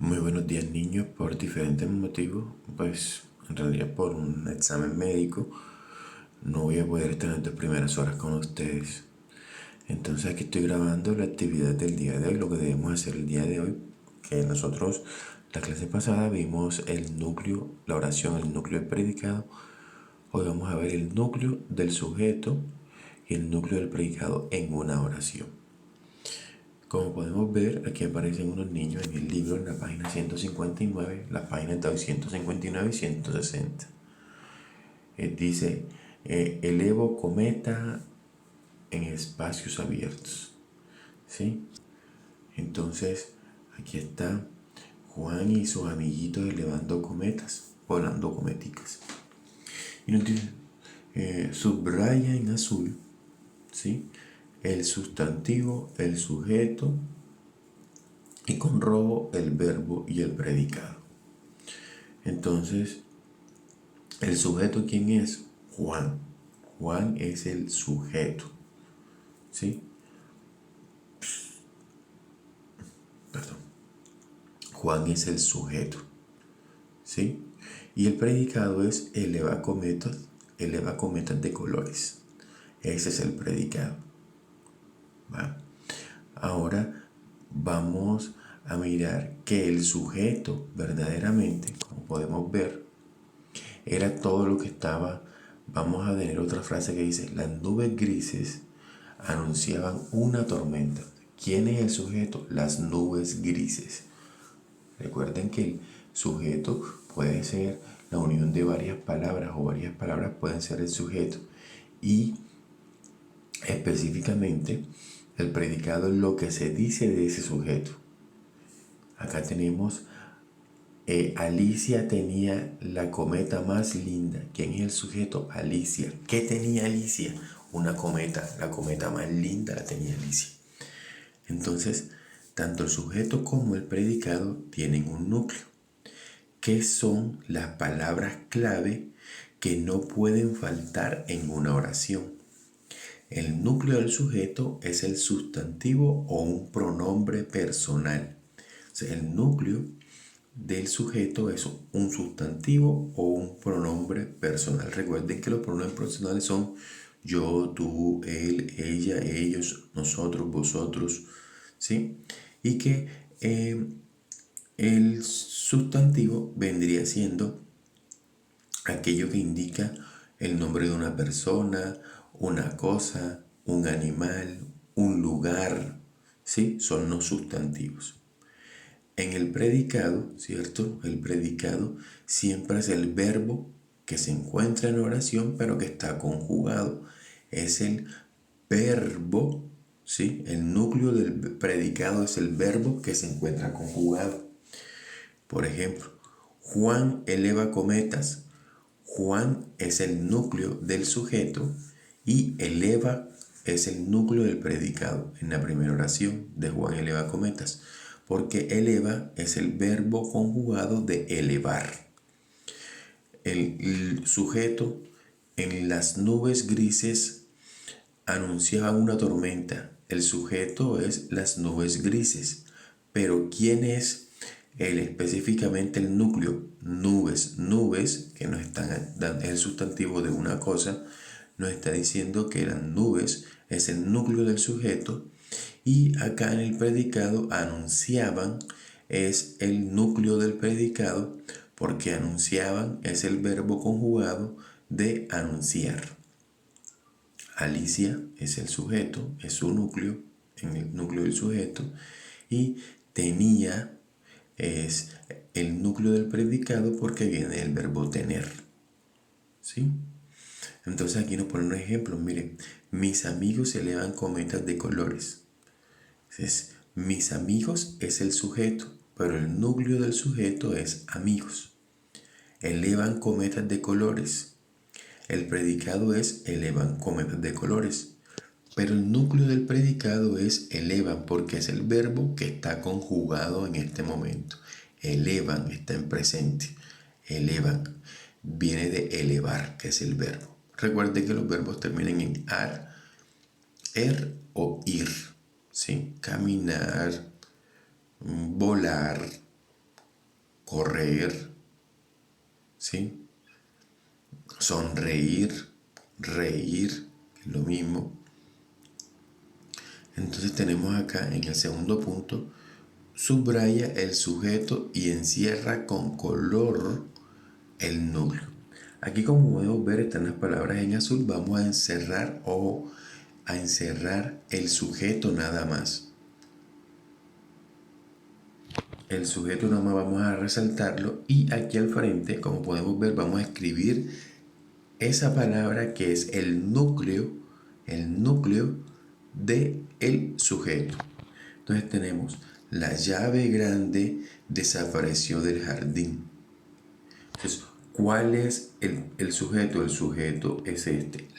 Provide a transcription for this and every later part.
Muy buenos días, niños. Por diferentes motivos, pues en realidad por un examen médico no voy a poder estar en las primeras horas con ustedes. Entonces aquí estoy grabando la actividad del día de hoy, lo que debemos hacer el día de hoy, que nosotros la clase pasada vimos el núcleo, la oración, el núcleo del predicado. Hoy vamos a ver el núcleo del sujeto y el núcleo del predicado en una oración. Como podemos ver, aquí aparecen unos niños en el libro en la página 159, las páginas de 159 y 160. Dice, elevo cometa en espacios abiertos. ¿Sí? Entonces, aquí está Juan y sus amiguitos elevando cometas, volando cometicas. Y nos dice, subraya en azul, ¿sí?, el sustantivo, el sujeto, y con rojo el verbo y el predicado. Entonces, ¿el sujeto quién es? Juan. Juan es el sujeto. ¿Sí? Perdón. Juan es el sujeto. ¿Sí? Y el predicado es eleva cometas de colores. Ese es el predicado. ¿Va? Ahora vamos a mirar que el sujeto verdaderamente, como podemos ver, era todo lo que estaba. Vamos a tener otra frase que dice, las nubes grises anunciaban una tormenta. ¿Quién es el sujeto? Las nubes grises. Recuerden que el sujeto puede ser la unión de varias palabras o varias palabras pueden ser el sujeto. Y específicamente el predicado es lo que se dice de ese sujeto. Acá tenemos Alicia tenía la cometa más linda. ¿Quién es el sujeto? Alicia. ¿Qué tenía Alicia? Una cometa. La cometa más linda la tenía Alicia. Entonces, tanto el sujeto como el predicado tienen un núcleo. ¿Qué son las palabras clave que no pueden faltar en una oración? El núcleo del sujeto es el sustantivo o un pronombre personal. O sea, el núcleo del sujeto es un sustantivo o un pronombre personal. Recuerden que los pronombres personales son yo, tú, él, ella, ellos, nosotros, vosotros, ¿sí? Y que el sustantivo vendría siendo aquello que indica el nombre de una persona, una cosa, un animal, un lugar, ¿sí? Son los sustantivos. En el predicado, ¿cierto? El predicado siempre es el verbo que se encuentra en oración, pero que está conjugado. Es el verbo, ¿sí? El núcleo del predicado es el verbo que se encuentra conjugado. Por ejemplo, Juan eleva cometas. Juan es el núcleo del sujeto y eleva es el núcleo del predicado en la primera oración de Juan eleva cometas, porque eleva es el verbo conjugado de elevar. El sujeto en las nubes grises anunciaba una tormenta. El sujeto es las nubes grises, pero ¿quién es específicamente el núcleo? Nubes, que nos están dando el sustantivo de una cosa, nos está diciendo que las nubes es el núcleo del sujeto, y acá en el predicado anunciaban es el núcleo del predicado, porque anunciaban es el verbo conjugado de anunciar. Alicia es el sujeto, es su núcleo, en el núcleo del sujeto, y tenía es el núcleo del predicado porque viene del verbo tener. ¿Sí? Entonces aquí nos ponen un ejemplo. Miren, mis amigos elevan cometas de colores. Entonces, mis amigos es el sujeto, pero el núcleo del sujeto es amigos. Elevan cometas de colores. El predicado es elevan cometas de colores. Pero el núcleo del predicado es elevan porque es el verbo que está conjugado en este momento. Elevan está en presente. Elevan viene de elevar, que es el verbo. Recuerden que los verbos terminan en ar, o ir. ¿Sí? Caminar, volar, correr, ¿sí? Sonreír, reír, lo mismo. Entonces tenemos acá en el segundo punto, subraya el sujeto y encierra con color el núcleo. Aquí, como podemos ver, están las palabras en azul. Vamos a encerrar o a encerrar el sujeto nada más. El sujeto nada más vamos a resaltarlo, y aquí al frente, como podemos ver, vamos a escribir esa palabra que es el núcleo de el sujeto. Entonces tenemos: la llave grande desapareció del jardín. Entonces, ¿cuál es el sujeto? El sujeto es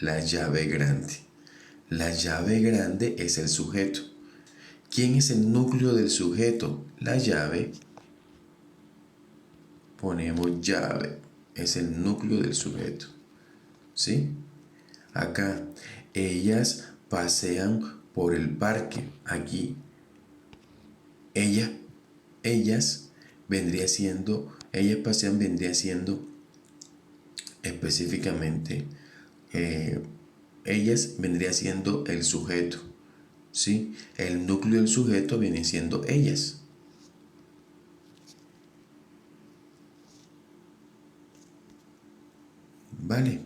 la llave grande. La llave grande es el sujeto. ¿Quién es el núcleo del sujeto? La llave. Ponemos llave. Es el núcleo del sujeto. ¿Sí? Acá, ellas pasean por el parque. Aquí, ellas pasean vendría siendo específicamente, ellas vendría siendo el sujeto, ¿sí? El núcleo del sujeto viene siendo ellas. Vale.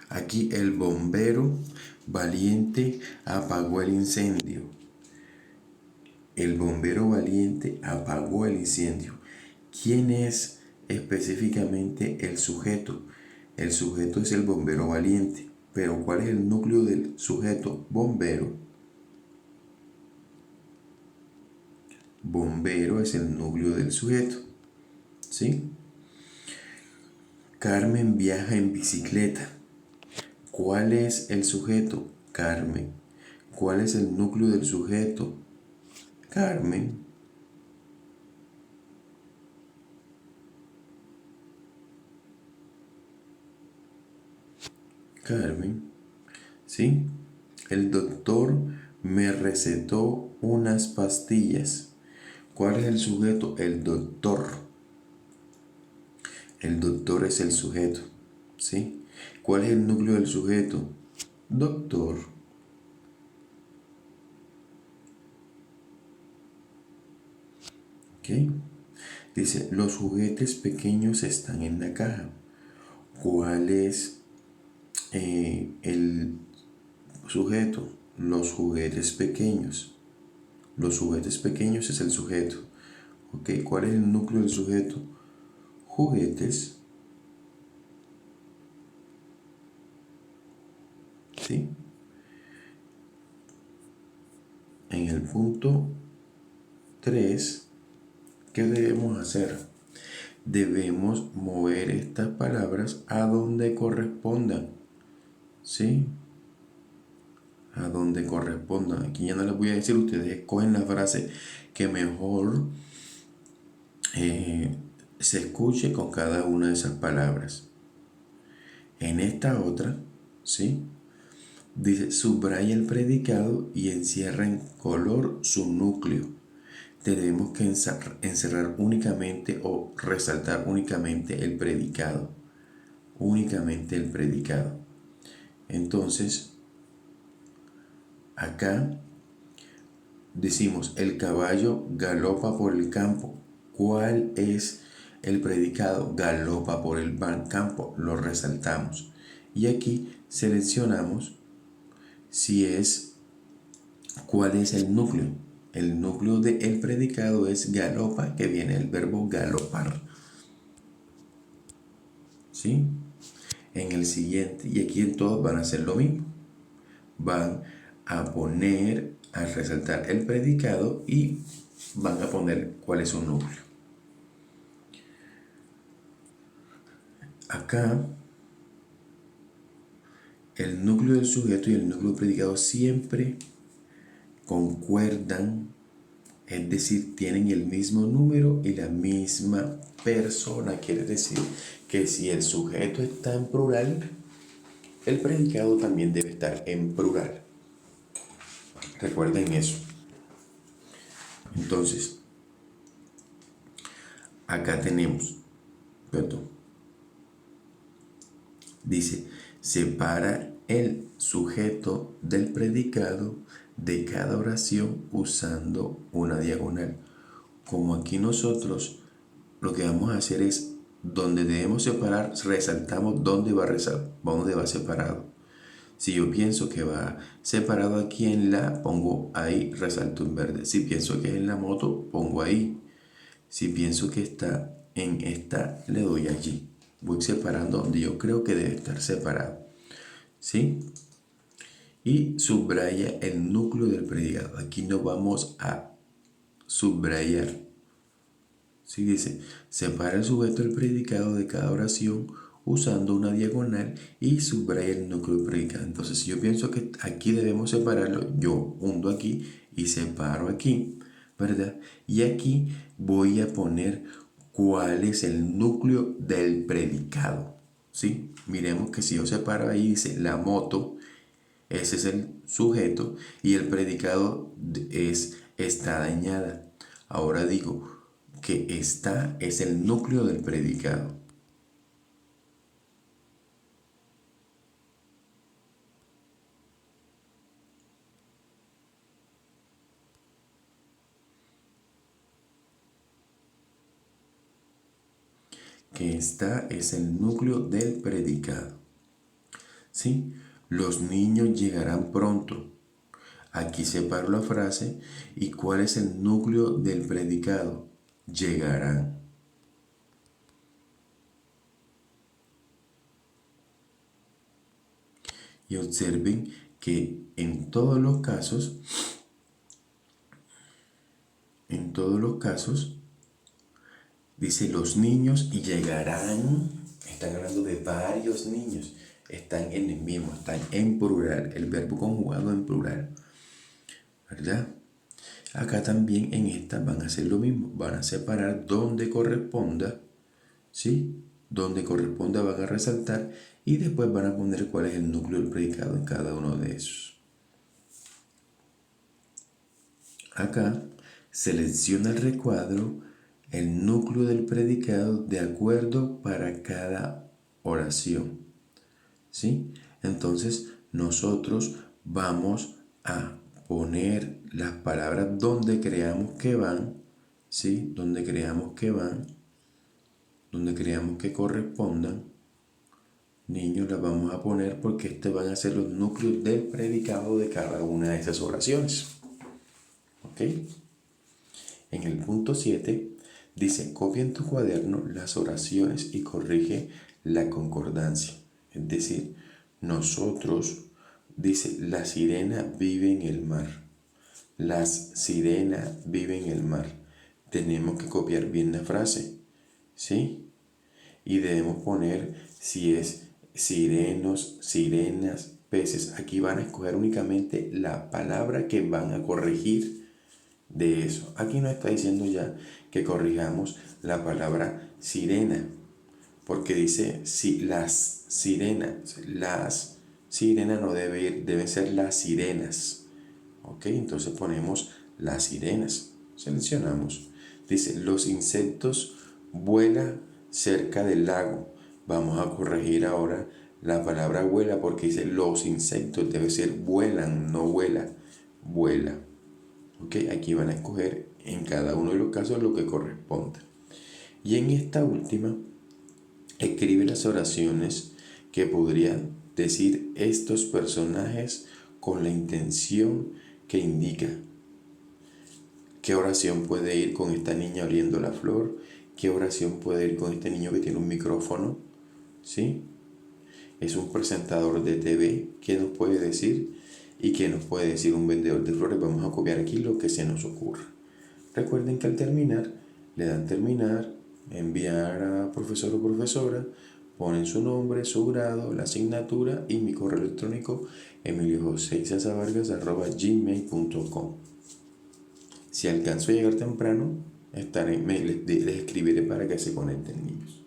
Aquí el bombero valiente apagó el incendio. El bombero valiente apagó el incendio. ¿Quién es específicamente el sujeto? El sujeto es el bombero valiente. Pero ¿cuál es el núcleo del sujeto? Bombero. Bombero es el núcleo del sujeto. ¿Sí? Carmen viaja en bicicleta. ¿Cuál es el sujeto? Carmen. ¿Cuál es el núcleo del sujeto? Carmen. Carmen. ¿Sí? El doctor me recetó unas pastillas. ¿Cuál es el sujeto? El doctor. El doctor es el sujeto. ¿Sí? ¿Cuál es el núcleo del sujeto? Doctor. ¿Ok? Dice, los juguetes pequeños están en la caja. ¿Cuál es el sujeto? Los juguetes pequeños. Los juguetes pequeños es el sujeto. ¿Ok? ¿Cuál es el núcleo del sujeto? Juguetes. ¿Sí? En el punto 3, ¿qué debemos hacer? Debemos mover estas palabras a donde correspondan. ¿Sí? A donde correspondan. Aquí ya no les voy a decir, ustedes escogen la frase que mejor se escuche con cada una de esas palabras. En esta otra, ¿sí? Dice, subraya el predicado y encierra en color su núcleo. Tenemos que encerrar únicamente o resaltar únicamente el predicado. Únicamente el predicado. Entonces, acá decimos, el caballo galopa por el campo. ¿Cuál es el predicado? Galopa por el campo. Lo resaltamos. Y aquí seleccionamos si es, ¿cuál es el núcleo? El núcleo del predicado es galopa, que viene del verbo galopar. ¿Sí? En el siguiente, y aquí en todos van a hacer lo mismo. Van a poner, a resaltar el predicado y van a poner cuál es su núcleo. Acá, el núcleo del sujeto y el núcleo del predicado siempre concuerdan, es decir, tienen el mismo número y la misma persona. Quiere decir que si el sujeto está en plural, el predicado también debe estar en plural. Recuerden eso. Entonces, acá tenemos, perdón, dice, separa el sujeto del predicado de cada oración usando una diagonal. Como aquí nosotros lo que vamos a hacer es, donde debemos separar, resaltamos dónde va separado. Si yo pienso que va separado aquí en la, pongo ahí, resalto en verde. Si pienso que es en la moto, pongo ahí. Si pienso que está en esta, le doy allí. Voy separando donde yo creo que debe estar separado. ¿Sí? Y subraya el núcleo del predicado. Aquí no vamos a subrayar. ¿Sí? Dice, separa el sujeto del predicado de cada oración usando una diagonal y subraya el núcleo del predicado. Entonces, si yo pienso que aquí debemos separarlo, yo hundo aquí y separo aquí, ¿verdad? Y aquí voy a poner cuál es el núcleo del predicado, ¿sí? Miremos que si yo separo ahí, dice la moto, ese es el sujeto y el predicado está dañada. Ahora digo que esta es el núcleo del predicado. Que esta es el núcleo del predicado. ¿Sí? Los niños llegarán pronto. Aquí separo la frase y cuál es el núcleo del predicado. Llegarán. Y observen que en todos los casos, dice los niños y llegarán. Están hablando de varios niños. Están en el mismo, están en plural. El verbo conjugado en plural. ¿Verdad? Acá también en esta van a hacer lo mismo. Van a separar donde corresponda. ¿Sí? Donde corresponda van a resaltar. Y después van a poner cuál es el núcleo del predicado en cada uno de esos. Acá selecciona el recuadro, el núcleo del predicado de acuerdo para cada oración. ¿Sí? Entonces nosotros vamos a poner las palabras donde creamos que van, ¿sí? Donde creamos que van, donde creamos que correspondan. Niños, las vamos a poner porque estos van a ser los núcleos del predicado de cada una de esas oraciones. ¿Ok? En el punto 7 dice, copia en tu cuaderno las oraciones y corrige la concordancia. Es decir, nosotros, dice, la sirena vive en el mar. Las sirenas viven en el mar. Tenemos que copiar bien la frase, ¿sí? Y debemos poner si es sirenos, sirenas, peces. Aquí van a escoger únicamente la palabra que van a corregir de eso. Aquí nos está diciendo ya que corrijamos la palabra sirena, porque dice si las sirenas no deben ser las sirenas. Ok, entonces ponemos las sirenas, seleccionamos. Dice los insectos vuelan cerca del lago. Vamos a corregir ahora la palabra vuela porque dice los insectos, debe ser vuelan, no vuela, vuela. Ok, aquí van a escoger en cada uno de los casos lo que corresponda. Y en esta última, escribe las oraciones que podrían decir estos personajes con la intención que indica. ¿Qué oración puede ir con esta niña oliendo la flor? ¿Qué oración puede ir con este niño que tiene un micrófono? ¿Sí? Es un presentador de TV. ¿Qué nos puede decir? ¿Y qué nos puede decir un vendedor de flores? Vamos a copiar aquí lo que se nos ocurra. Recuerden que al terminar, le dan terminar, enviar a profesor o profesora, ponen su nombre, su grado, la asignatura y mi correo electrónico emiliojoseissasavargas@gmail.com. Si alcanzo a llegar temprano, les escribiré para que se conecten niños.